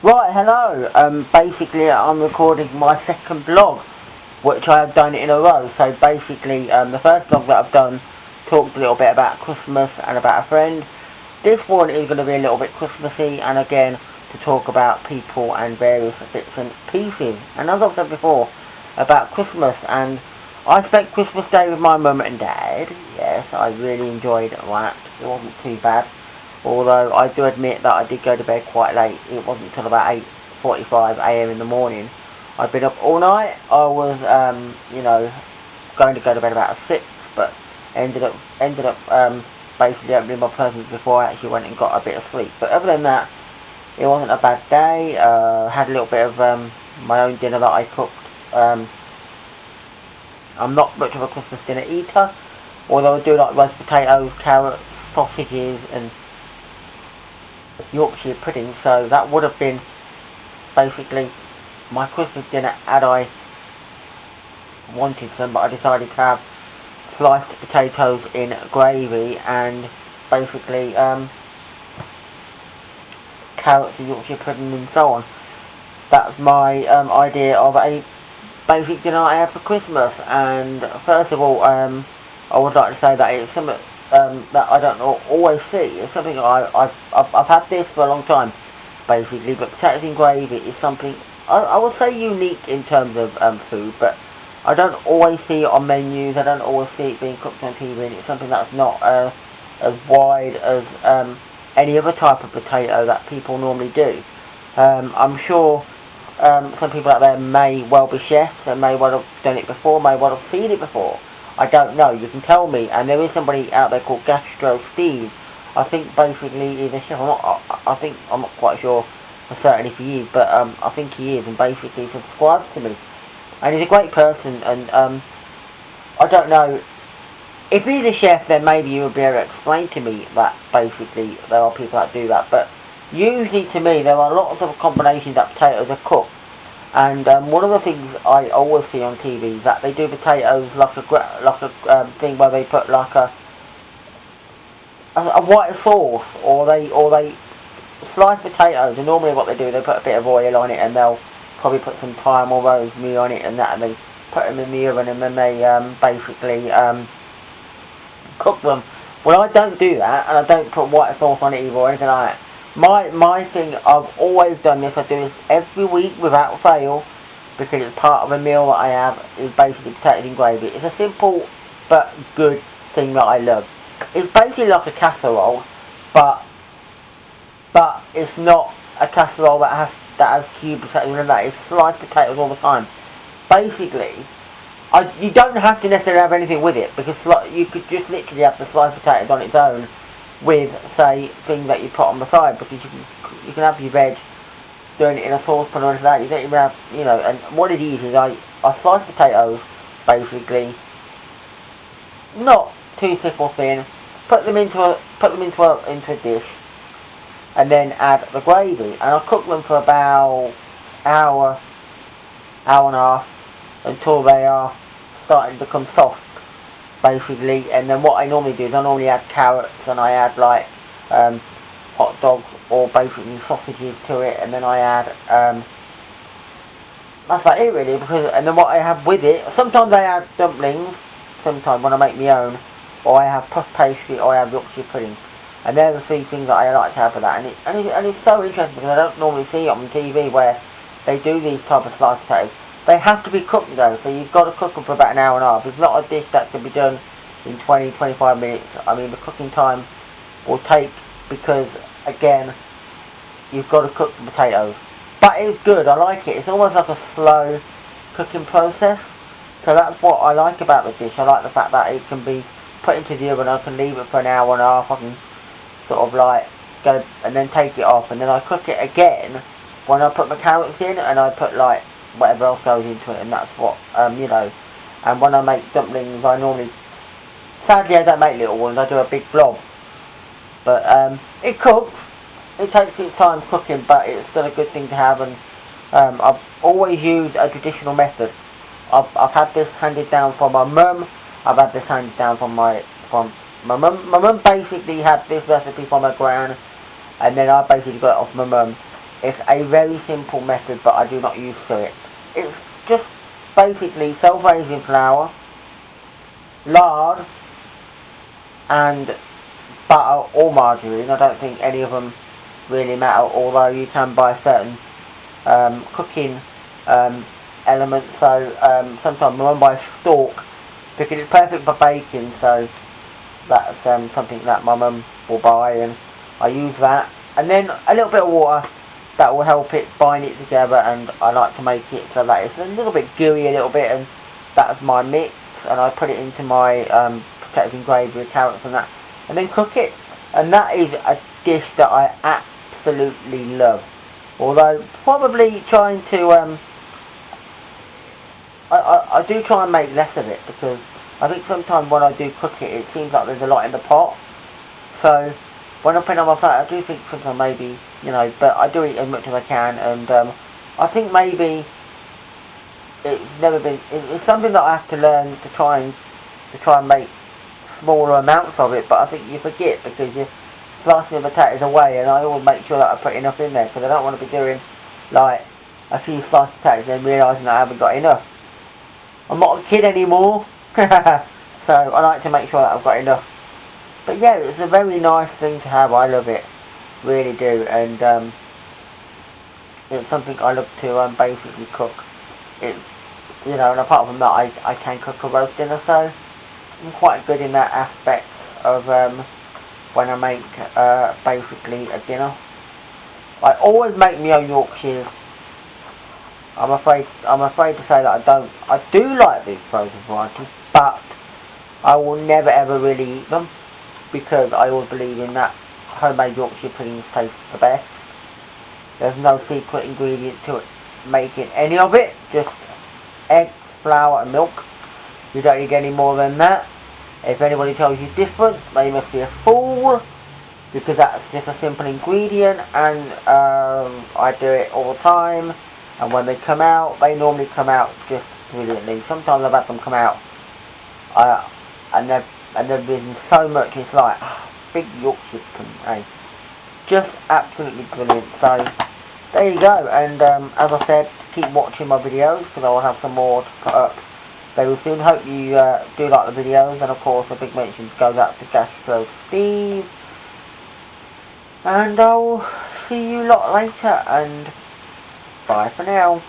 Right, hello. Basically, I'm recording my second vlog, which I have done in a row. So basically, the first vlog that I've done talked a little bit about Christmas and about a friend. This one is going to be a little bit Christmassy, and again, to talk about people and various bits and pieces. And as I've said before, about Christmas, and I spent Christmas Day with my mum and dad. Yes, I really enjoyed that. It wasn't too bad. Although I do admit that I did go to bed quite late. It wasn't until about 8:45 AM in the morning. I'd been up all night. I was, going to go to bed about 6, but ended up basically opening my presents before I actually went and got a bit of sleep. But other than that, it wasn't a bad day. Had a little bit of my own dinner that I cooked. I'm not much of a Christmas dinner eater, although I do like roast potatoes, carrots, sausages, and Yorkshire Pudding, so that would have been basically my Christmas dinner had I wanted some, but I decided to have sliced potatoes in gravy and basically carrots and Yorkshire Pudding and so on. That's my idea of a basic dinner I have for Christmas. And first of all, I would like to say that it's something that I don't always see. It's something I've had this for a long time, basically. But potatoes in gravy is something I would say unique in terms of food, but I don't always see it on menus. I don't always see it being cooked on TV, and it's something that's not as wide as any other type of potato that people normally do. I'm sure some people out there may well be chefs and may well have done it before, may well have seen it before. I don't know, you can tell me, and there is somebody out there called Gastrosteve. I think basically he's a chef. I'm not quite sure for certain if he is, but I think he is, and basically subscribes to me. And he's a great person, and I don't know, if he's a chef then maybe he would be able to explain to me that basically there are people that do that, but usually to me there are lots of combinations that potatoes are cooked. And one of the things I always see on TV is that they do potatoes like a thing where they put like a white sauce, or they slice potatoes. And normally what they do, they put a bit of oil on it, and they'll probably put some thyme or rosemary on it and that, and they put them in the oven, and then they basically cook them. Well, I don't do that, and I don't put white sauce on it either or anything like that. My thing, I've always done this, I do this every week without fail, because it's part of a meal that I have, is basically potatoes in gravy. It's a simple but good thing that I love. It's basically like a casserole, but it's not a casserole that has cubed potatoes and that. It's sliced potatoes all the time. Basically, you don't have to necessarily have anything with it, because you could just literally have the sliced potatoes on its own, with, say, things that you put on the side, because you can have your veg doing it in a saucepan or anything like that. You don't even have, and what it is I slice potatoes, basically, not too thick or thin, put them into a dish, and then add the gravy, and I cook them for about hour and a half, until they are starting to become soft, basically. And then what I normally do is I normally add carrots, and I add like hot dogs or basically sausages to it, and then I add that's about it really. And then what I have with it, sometimes I add dumplings, sometimes when I make my own, or I have puff pastry, or I have Yorkshire pudding, and they're the three things that I like to have for that. And it's so interesting, because I don't normally see it on TV where they do these type of sliced potatoes. They have to be cooked though, so you've got to cook them for about an hour and a half. It's not a dish that can be done in 20-25 minutes. I mean, the cooking time will take, because again, you've got to cook the potatoes. But it's good, I like it. It's almost like a slow cooking process. So that's what I like about the dish. I like the fact that it can be put into the oven. I can leave it for an hour and a half. I can sort of like go and then take it off, and then I cook it again when I put my carrots in, and I put like whatever else goes into it, and that's what, and when I make dumplings, I normally, sadly I don't make little ones, I do a big blob, but it cooks, it takes its time cooking, but it's still a good thing to have. And I've always used a traditional method. I've had this handed down from my mum, I've had this handed down from my mum basically had this recipe from her gran, and then I basically got it off my mum. It's a very simple method, but I do not use to it. It's just basically self-raising flour, lard, and butter or margarine. I don't think any of them really matter, although you can buy certain cooking elements. So sometimes my mum buys stork because it's perfect for baking, so that's something that my mum will buy, and I use that. And then a little bit of water that will help it bind it together, and I like to make it so that it's a little bit gooey, a little bit, and that's my mix. And I put it into my potatoes and gravy with carrots and that, and then cook it. And that is a dish that I absolutely love. Although probably trying to I do try and make less of it, because I think sometimes when I do cook it, it seems like there's a lot in the pot. So when I put it on my plate, I do think sometimes maybe, you know, but I do eat as much as I can, and I think maybe it's something that I have to learn to try and make smaller amounts of it. But I think you forget, because you're slicing the potatoes away, and I always make sure that I put enough in there, because I don't want to be doing like a few sliced potatoes and then realising that I haven't got enough. I'm not a kid anymore, so I like to make sure that I've got enough. But yeah, it's a very nice thing to have. I love it, really do, and it's something I love to basically cook. It's, you know, and apart from that, I can cook a roast dinner, so I'm quite good in that aspect of when I make basically a dinner. I always make my own Yorkshires. I'm afraid to say that I do like these frozen varieties, but I will never ever really eat them, because I always believe in that homemade Yorkshire puddings taste the best. There's no secret ingredient to it, making any of it, just eggs, flour and milk. You don't need any more than that. If anybody tells you different, they must be a fool, because that's just a simple ingredient, and I do it all the time. And when they come out, they normally come out just brilliantly. Sometimes I've had them come out and they've been so much, it's like big Yorkshire pudding, eh? Just absolutely brilliant. So there you go. And as I said, keep watching my videos, because I will have some more to put up very soon. Hope you do like the videos, and of course a big mention goes out to Gastrosteve. And I'll see you lot later, and bye for now.